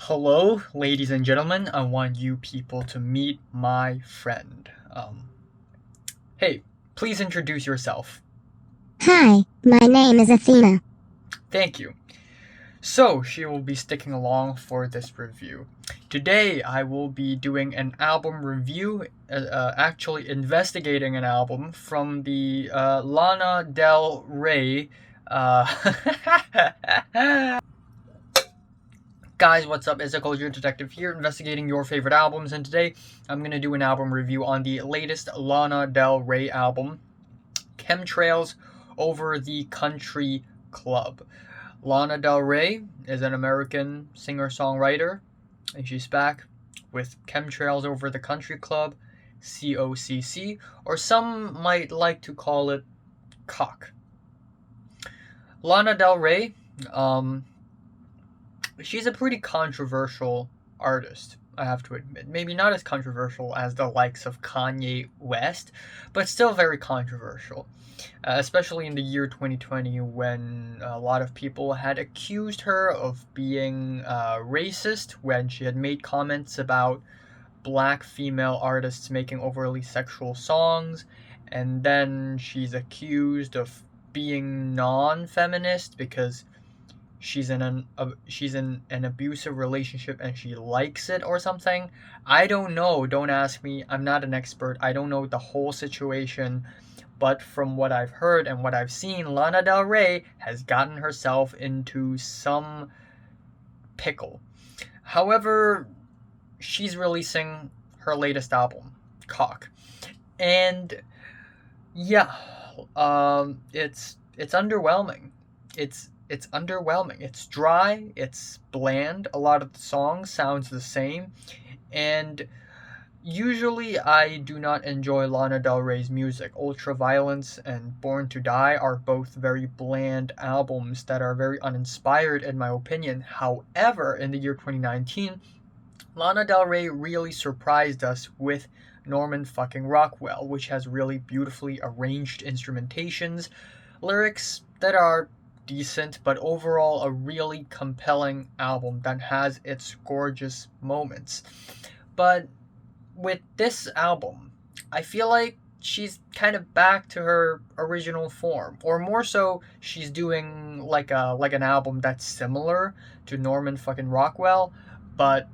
Hello, ladies and gentlemen. I want you people to meet my friend. Hey, please introduce yourself. Hi, my name is Athena. Thank you. So, she will be sticking along for this review. Today, I will be doing an album review, actually investigating an album from the Lana Del Rey. Uh, Guys, what's up? It's a Culture Detective here, investigating your favorite albums, and today I'm gonna do an album review on the latest Lana Del Rey album, Chemtrails Over the Country Club. Lana Del Rey is an American singer-songwriter, and she's back with Chemtrails Over the Country Club, COCC, or some might like to call it COCC. Lana Del Rey, um, she's a pretty controversial artist, I have to admit. Maybe not as controversial as the likes of Kanye West, but still very controversial. Especially in the year 2020 when a lot of people had accused her of being racist when she had made comments about black female artists making overly sexual songs, and then she's accused of being non-feminist because she's in an abusive relationship and she likes it or something. I don't know. Don't ask me. I'm not an expert. I don't know the whole situation, but from what I've heard and what I've seen, Lana Del Rey has gotten herself into some pickle. However, she's releasing her latest album, Cock, and yeah, it's underwhelming. It's underwhelming. It's dry. It's bland. A lot of the songs sounds the same, and usually I do not enjoy Lana Del Rey's music. Ultraviolence and Born to Die are both very bland albums that are very uninspired in my opinion. However, in the year 2019, Lana Del Rey really surprised us with Norman fucking Rockwell, which has really beautifully arranged instrumentations, lyrics that are decent, but overall a really compelling album that has its gorgeous moments. But with this album, I feel like she's kind of back to her original form, or more so, she's doing like an album that's similar to Norman fucking Rockwell, but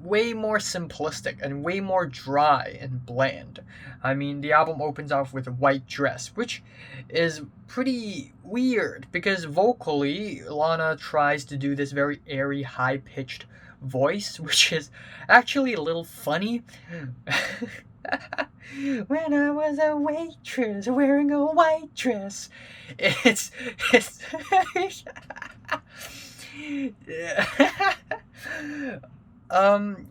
way more simplistic and way more dry and bland. I mean, the album opens off with a white dress, which is pretty weird because vocally, Lana tries to do this very airy, high pitched voice, which is actually a little funny. When I was a waitress wearing a white dress, it's it's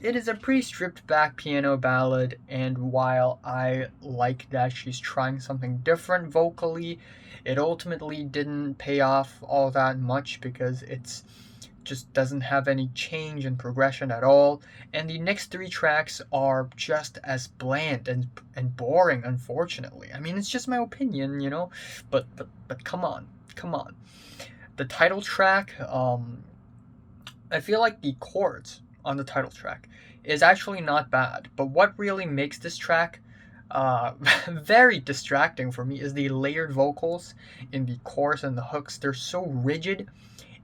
it is a pretty stripped back piano ballad, and while I like that she's trying something different vocally, it ultimately didn't pay off all that much because it's just doesn't have any change and progression at all, and the next three tracks are just as bland and boring, unfortunately. I mean, it's just my opinion, you know, but come on, come on. The title track, I feel like the chords on the title track is actually not bad, but what really makes this track uh, very distracting for me is the layered vocals in the chorus and the hooks. They're so rigid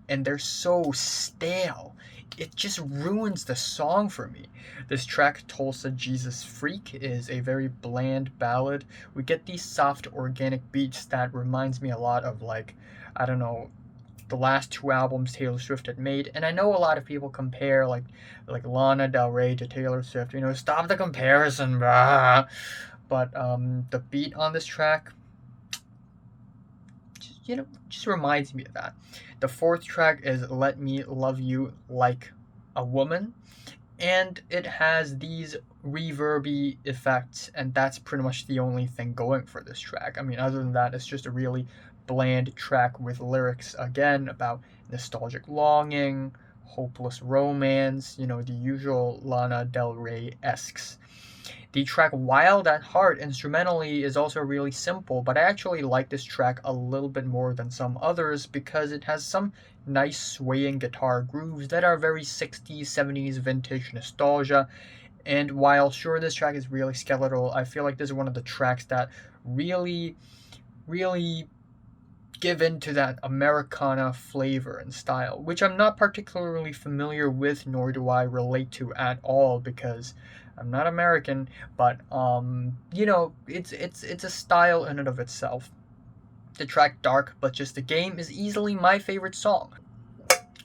and they're so stale. It just ruins the song for me. This track, Tulsa Jesus Freak, is a very bland ballad. We get these soft organic beats that reminds me a lot of, like, I don't know, the last two albums Taylor Swift had made, and I know a lot of people compare like Lana Del Rey to Taylor Swift. You know, stop the comparison, blah. But the beat on this track, just reminds me of that. The fourth track is "Let Me Love You Like a Woman," and it has these reverby effects, and that's pretty much the only thing going for this track. I mean, other than that, it's just a really bland track with lyrics again about nostalgic longing, hopeless romance, you know, the usual Lana Del Rey esques. The track Wild at Heart instrumentally is also really simple, but I actually like this track a little bit more than some others because it has some nice swaying guitar grooves that are very 60s, 70s vintage nostalgia. And while sure this track is really skeletal, I feel like this is one of the tracks that really give into that Americana flavor and style, which I'm not particularly familiar with, nor do I relate to at all because I'm not American. But it's a style in and of itself. The track Dark But Just a Game is easily my favorite song.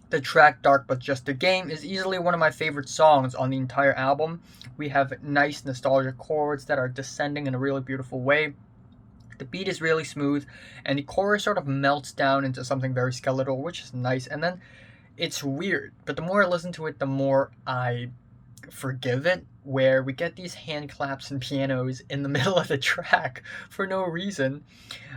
The track Dark But Just a Game is easily one of my favorite songs on the entire album. We have nice nostalgic chords that are descending in a really beautiful way. The beat is really smooth, and the chorus sort of melts down into something very skeletal, which is nice. And then it's weird, but the more I listen to it, the more I forgive it, where we get these hand claps and pianos in the middle of the track for no reason.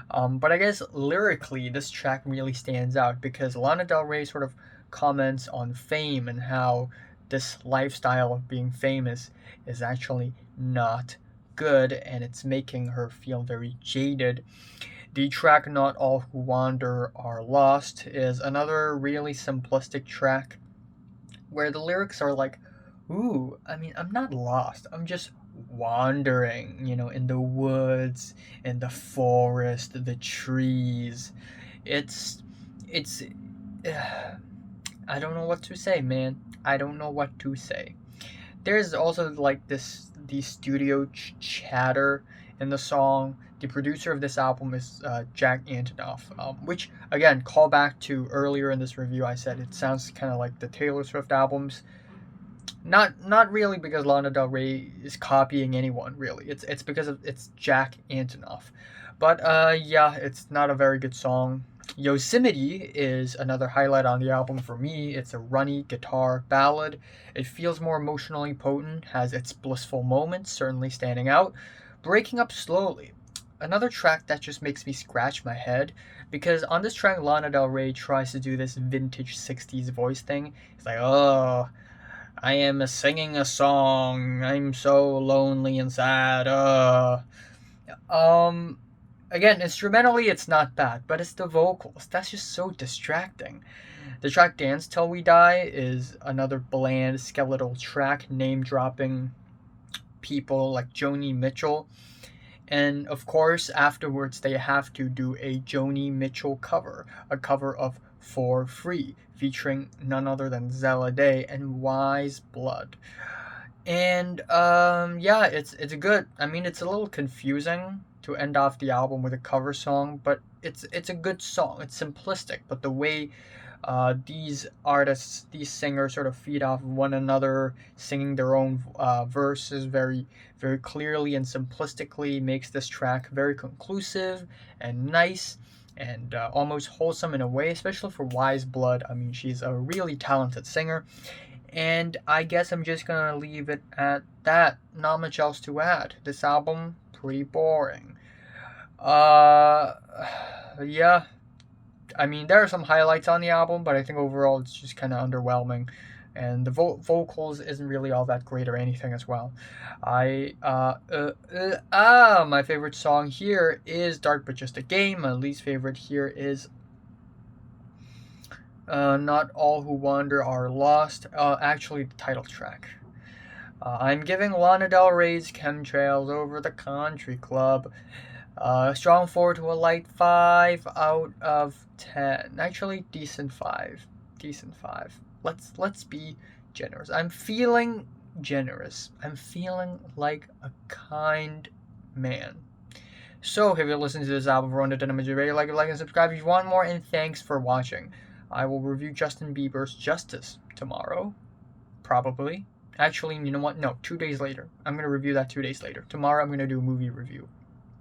But I guess lyrically, this track really stands out because Lana Del Rey sort of comments on fame and how this lifestyle of being famous is actually not good and it's making her feel very jaded. The track Not All Who Wander Are Lost is another really simplistic track where the lyrics are like, ooh, I mean, I'm not lost. I'm just wandering, in the woods, in the forest, the trees. It's I don't know what to say, man. I don't know what to say. There's also like the studio chatter in the song. The producer of this album is Jack Antonoff, which again, call back to earlier in this review. I said it sounds kind of like the Taylor Swift albums. Not really because Lana Del Rey is copying anyone really. It's because it's Jack Antonoff. But yeah, it's not a very good song. Yosemite is another highlight on the album for me. It's a runny guitar ballad. It feels more emotionally potent, has its blissful moments, certainly standing out. Breaking Up Slowly, another track that just makes me scratch my head because on this track Lana Del Rey tries to do this vintage 60s voice thing. It's like, oh, I am singing a song. I'm so lonely and sad. Um, Again, instrumentally it's not bad, but it's the vocals that's just so distracting. The track Dance Till We Die is another bland, skeletal track, name dropping people like Joni Mitchell. And of course, afterwards, they have to do a Joni Mitchell cover, a cover of For Free, featuring none other than Zella Day and Wise Blood. And yeah, it's good. I mean, it's a little confusing to end off the album with a cover song, but it's a good song. It's simplistic, but the way these artists, these singers, sort of feed off one another, singing their own verses very clearly and simplistically, makes this track very conclusive and nice and almost wholesome in a way, especially for Wise Blood. I mean, she's a really talented singer. And I guess I'm just gonna leave it at that. Not much else to add. This album, pretty boring. Uh, yeah. I mean, there are some highlights on the album, but I think overall it's just kind of underwhelming. And the vocals isn't really all that great or anything as well. My favorite song here is Dark But Just a Game. My least favorite here is Not All Who Wander Are Lost. Actually, the title track. I'm giving Lana Del Rey's Chemtrails Over the Country Club a strong 4 to a light 5 out of 10. Actually, decent 5. Decent 5. Let's be generous. I'm feeling generous. I'm feeling like a kind man. So, if you're listening to this album for under 10 minutes, like and subscribe if you want more, and thanks for watching. I will review Justin Bieber's Justice tomorrow. Probably. Actually, you know what? No, 2 days later. I'm going to review that 2 days later. Tomorrow, I'm going to do a movie review.